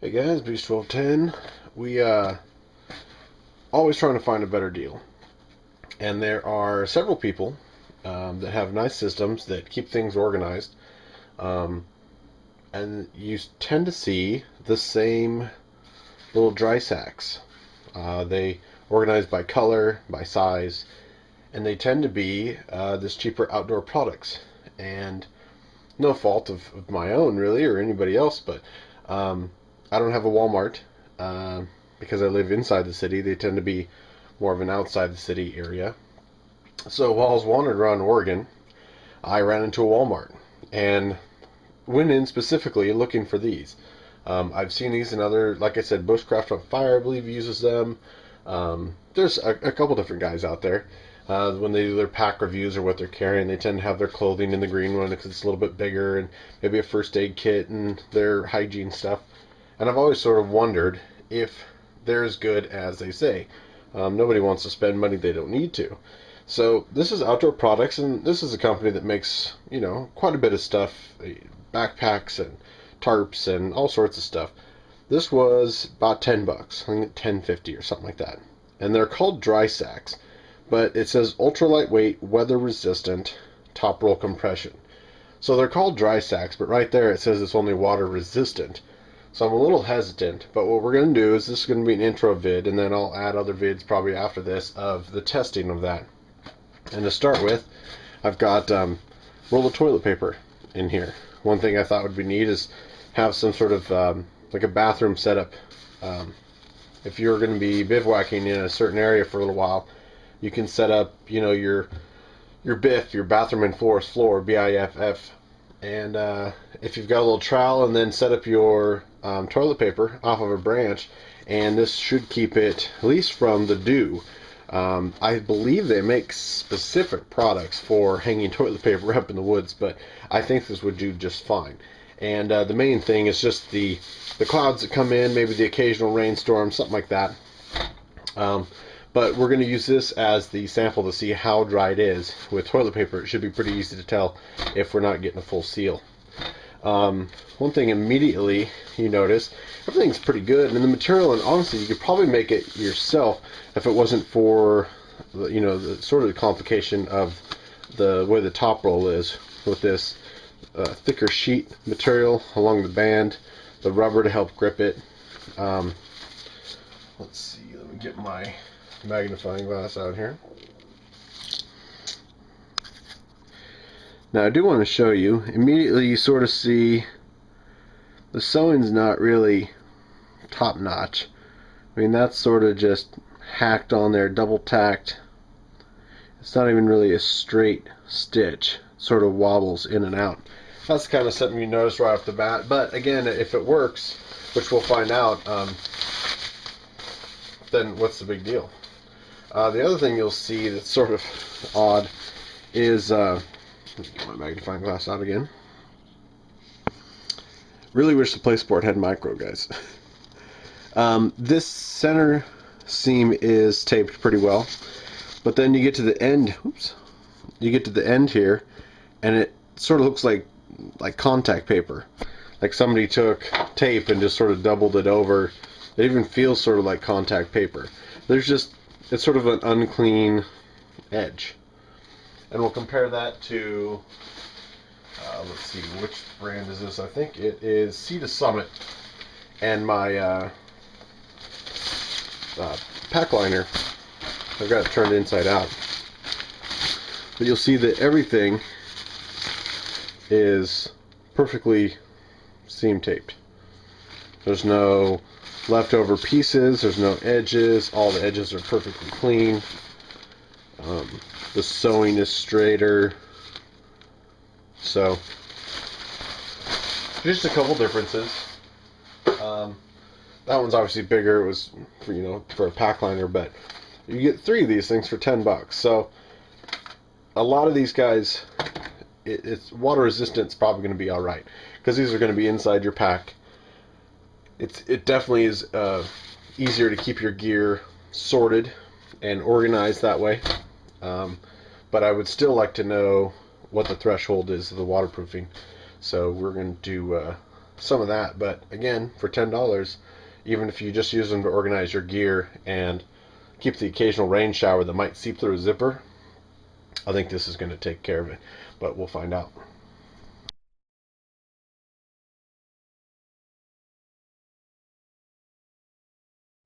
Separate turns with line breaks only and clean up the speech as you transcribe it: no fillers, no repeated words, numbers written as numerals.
Hey guys, Beast 1210. We always trying to find a better deal, and there are several people that have nice systems that keep things organized, um, and you tend to see the same little dry sacks. They organize by color, by size, and they tend to be this cheaper outdoor products. And no fault of my own really or anybody else, but um, I don't have a Walmart because I live inside the city. They tend to be more of an outside the city area. So while I was wandering around Oregon, I ran into a Walmart and went in specifically looking for these. I've seen these in other, like I said, Bushcraft on Fire, I believe, uses them. There's a couple different guys out there. When they do their pack reviews or what they're carrying, they tend to have their clothing in the green one because it's a little bit bigger, and maybe a first aid kit and their hygiene stuff. And I've always sort of wondered if they're as good as they say. Nobody wants to spend money they don't need to. So this is Outdoor Products, and this is a company that makes, quite a bit of stuff, backpacks and tarps and all sorts of stuff. This was about $10, I think $10.50 or something like that. And they're called dry sacks, but it says ultra lightweight, weather resistant, top roll compression. So they're called dry sacks, but right there it says it's only water resistant. So I'm a little hesitant, but what we're going to do is this is going to be an intro vid, and then I'll add other vids probably after this of the testing of that. And to start with, I've got roll of toilet paper in here. One thing I thought would be neat is have some sort of like a bathroom setup. If you're going to be bivouacking in a certain area for a little while, you can set up, your BIF, your bathroom and floor, BIFF, and if you've got a little trowel, and then set up your toilet paper off of a branch, and this should keep it at least from the dew. I believe they make specific products for hanging toilet paper up in the woods, but I think this would do just fine. And the main thing is just the clouds that come in, maybe the occasional rainstorm, something like that. But we're going to use this as the sample to see how dry it is. With toilet paper, it should be pretty easy to tell if we're not getting a full seal. One thing immediately you notice, everything's pretty good, and the material, and honestly, you could probably make it yourself if it wasn't for, the sort of the complication of the way the top roll is with this thicker sheet material along the band, the rubber to help grip it. Let's see, let me get my magnifying glass out here. Now I do want to show you, immediately you sort of see the sewing's not really top notch. I mean, that's sort of just hacked on there, double tacked. It's not even really a straight stitch, it sort of wobbles in and out. That's kind of something you notice right off the bat, but again, if it works, which we'll find out, then what's the big deal? The other thing you'll see that's sort of odd is, let me get my magnifying glass out again. Really wish the PlaySport had micro, guys. This center seam is taped pretty well, but then you get to the end, you get to the end here, and it sort of looks like contact paper. Like somebody took tape and just sort of doubled it over. It even feels sort of like contact paper. It's sort of an unclean edge. And we'll compare that to, let's see, which brand is this? I think it is Sea to Summit. And my pack liner, I've got it turned inside out. But you'll see that everything is perfectly seam taped. There's no leftover pieces, there's no edges, all the edges are perfectly clean. The sewing is straighter. So, just a couple differences. That one's obviously bigger. It was for a pack liner, but you get 3 of these things for $10. So, a lot of these guys, it's water resistance probably going to be all right because these are going to be inside your pack. It definitely is easier to keep your gear sorted and organized that way. But I would still like to know what the threshold is of the waterproofing. So we're going to some of that. But again, for $10, even if you just use them to organize your gear and keep the occasional rain shower that might seep through a zipper, I think this is going to take care of it. But we'll find out.